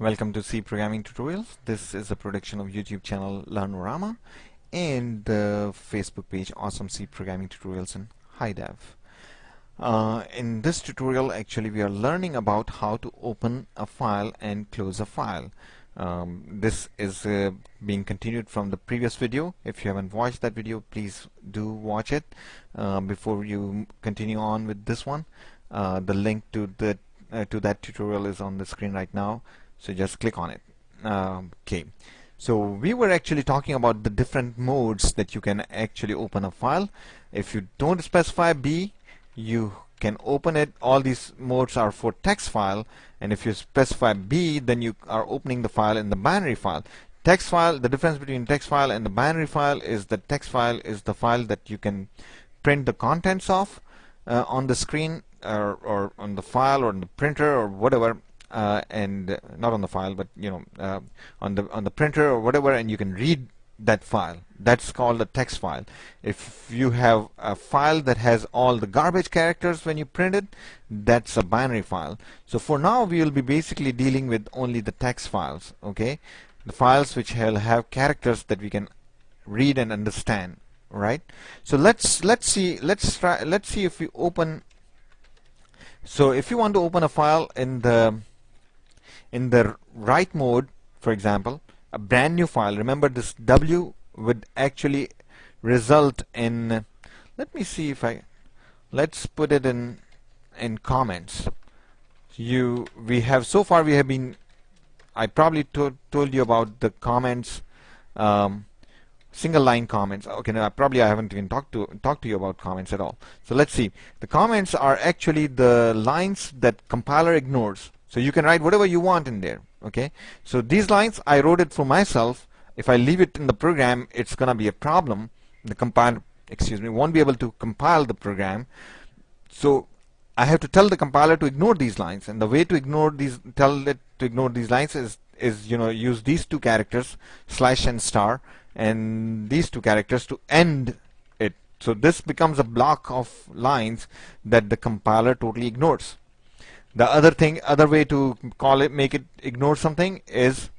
Welcome to C Programming Tutorials. This is a production of YouTube channel Learnorama and the Facebook page Awesome C Programming Tutorials in High Def. In this tutorial, actually, we are learning about how to open a file and close a file. This is being continued from the previous video. If you haven't watched that video, please do watch it before you continue on with this one. The link to that tutorial is on the screen right now. So just click on it. Okay. So we were actually talking about the different modes that you can actually open a file. If you don't specify B, you can open it. All these modes are for text file, and if you specify B, then you are opening the file in the binary file. Text file, the difference between text file and the binary file is that text file is the file that you can print the contents of on the screen or on the file or on the printer or whatever. And not on the file, but on the printer or whatever, and you can read that file. That's called a text file. If you have a file that has all the garbage characters when you print it, that's a binary file. So for now, we will be basically dealing with only the text files. Okay, the files which have characters that we can read and understand. Right. So let's see if we open. So if you want to open a file in the write mode, for example, a brand new file, remember this W would actually result in, let me see if let's put it in comments. So far we have been, I probably told you about the comments, single line comments. Okay, no, I haven't even talked to you about comments at all. So let's see. The comments are actually the lines that compiler ignores. So you can write whatever you want in there. Okay, so these lines I wrote it for myself. If I leave it in the program, it's gonna be a problem. The compiler, won't be able to compile the program. So I have to tell the compiler to ignore these lines, and the way to tell it to ignore these lines is use these two characters / and star, and these two characters to end it. So this becomes a block of lines that the compiler totally ignores. The other way to make it ignore something is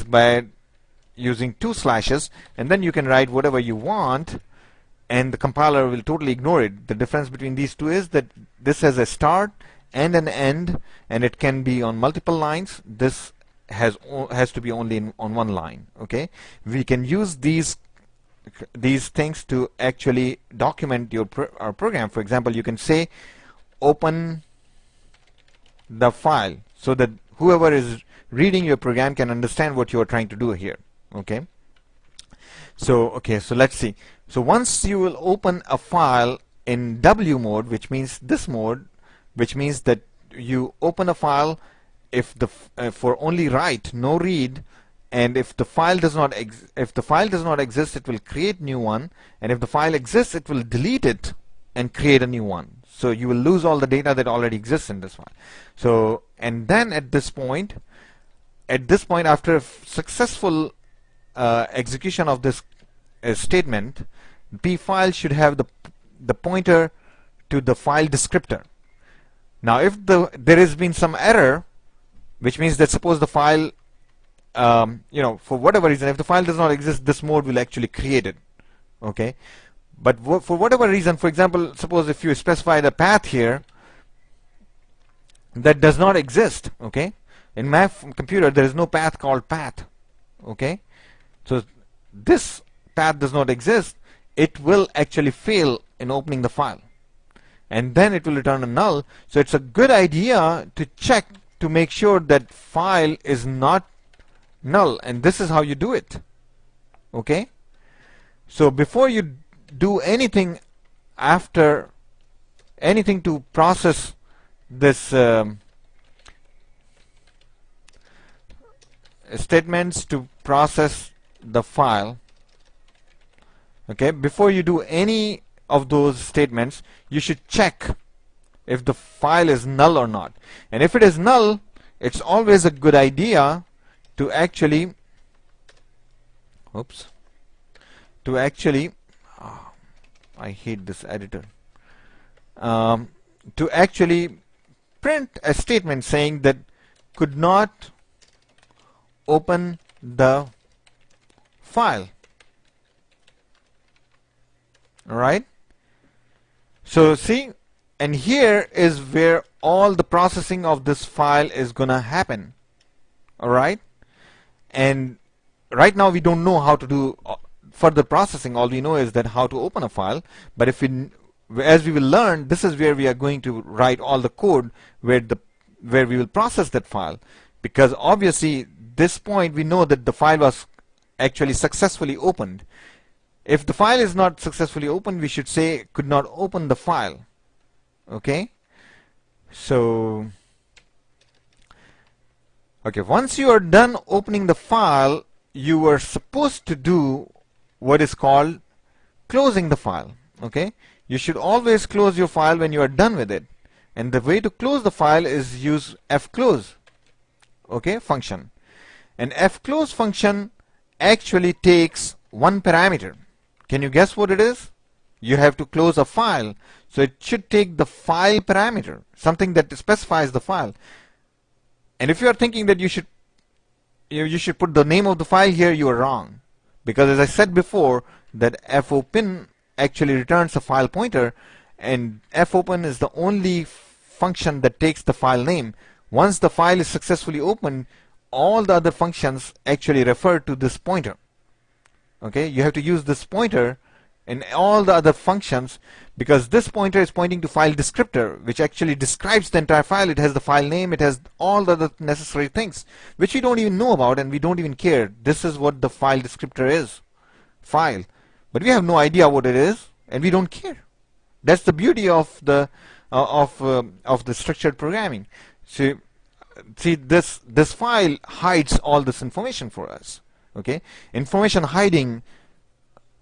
by using two slashes, and then you can write whatever you want, and the compiler will totally ignore it. The difference between these two is that this has a start and an end, and it can be on multiple lines. This has to be only on one line. Okay, we can use these things to actually document our program. For example, you can say open the file so that whoever is reading your program can understand what you are trying to do here. Okay, so let's see. So once you will open a file in W mode, which means this mode, which means that you open a file if for only write, no read, and if the file does not exist, it will create new one, and if the file exists, it will delete it and create a new one. So you will lose all the data that already exists in this file. So, and then at this point, after a successful execution of this statement, P file should have the pointer to the file descriptor. Now, if there has been some error, which means that suppose the file, for whatever reason, if the file does not exist, this mode will actually create it. Okay. But for whatever reason, for example, suppose if you specify the path here that does not exist, okay? In my computer, there is no path called path, okay? So this path does not exist. It will actually fail in opening the file, and then it will return a null. So it's a good idea to check to make sure that file is not null, and this is how you do it, okay? So before you do anything to process this statements to process the file, okay, before you do any of those statements, you should check if the file is null or not. And if it is null, it's always a good idea to actually I hate this editor. To actually print a statement saying that could not open the file. Alright, so see, and here is where all the processing of this file is gonna happen. Alright, and right now we don't know how to do further processing. All we know is that how to open a file, but if we, as we will learn, this is where we are going to write all the code where we will process that file, because obviously this point we know that the file was actually successfully opened. If the file is not successfully opened, we should say could not open the file. Okay, so okay, once you are done opening the file, you are supposed to do what is called closing the file. Okay, you should always close your file when you are done with it, and the way to close the file is use fclose, okay, function. And fclose function actually takes one parameter. Can you guess what it is? You have to close a file, so it should take the file parameter, something that specifies the file. And if you are thinking that you should put the name of the file here, you are wrong, because as I said before, that fopen actually returns a file pointer, and fopen is the only function that takes the file name. Once the file is successfully opened, all the other functions actually refer to this pointer. Okay, you have to use this pointer in all the other functions, because this pointer is pointing to file descriptor, which actually describes the entire file. It has the file name, it has all the other necessary things which we don't even know about, and we don't even care. This is what the file descriptor is, file, but we have no idea what it is, and we don't care. That's the beauty of the structured programming. So see, this file hides all this information for us. Okay, information hiding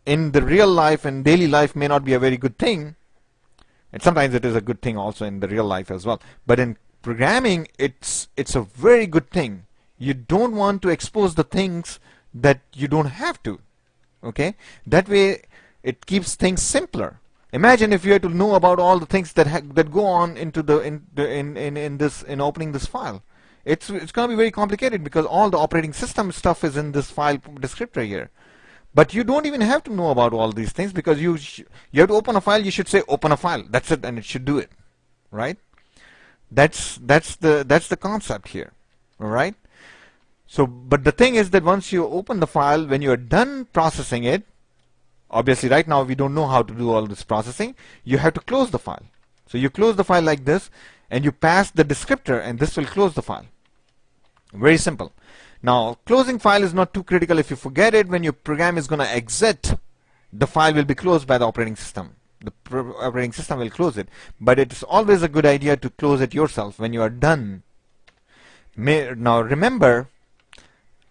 in the real life and daily life may not be a very good thing, and sometimes it is a good thing also in the real life as well, but in programming it's a very good thing. You don't want to expose the things that you don't have to. Okay, that way it keeps things simpler. Imagine if you had to know about all the things that go on into in opening this file. It's going to be very complicated, because all the operating system stuff is in this file descriptor here. But you don't even have to know about all these things, because you have to open a file. You should say open a file. That's it, and it should do it, right? That's the concept here. All right. So, but the thing is that once you open the file, when you are done processing it, obviously right now we don't know how to do all this processing. You have to close the file. So you close the file like this, and you pass the descriptor, and this will close the file. Very simple. Now, closing file is not too critical. If you forget it, when your program is going to exit, the file will be closed by the operating system. The operating system will close it. But it's always a good idea to close it yourself when you are done. Now remember,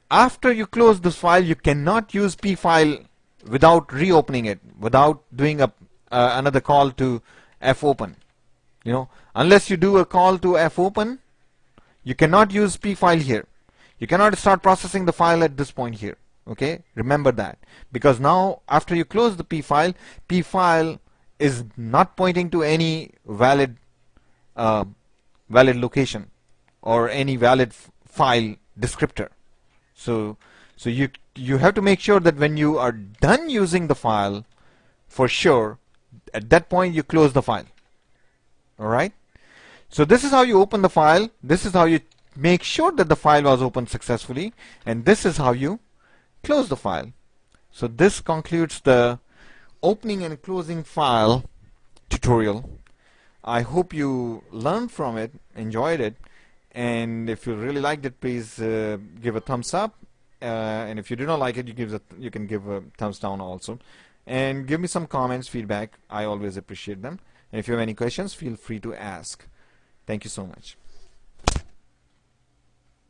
after you close this file, you cannot use pfile without reopening it, without doing another call to fopen. You know, unless you do a call to fopen, you cannot use pfile here. You cannot start processing the file at this point here. Okay, remember that, because now after you close the pfile is not pointing to any valid location or any valid file descriptor. So you have to make sure that when you are done using the file, for sure, at that point you close the file. All right. So this is how you open the file. This is how you make sure that the file was opened successfully, and this is how you close the file. So this concludes the opening and closing file tutorial. I hope you learned from it, enjoyed it, and if you really liked it, please give a thumbs up, and if you do not like it, you can give a thumbs down also, and give me some comments, feedback. I always appreciate them, and if you have any questions, feel free to ask. Thank you so much.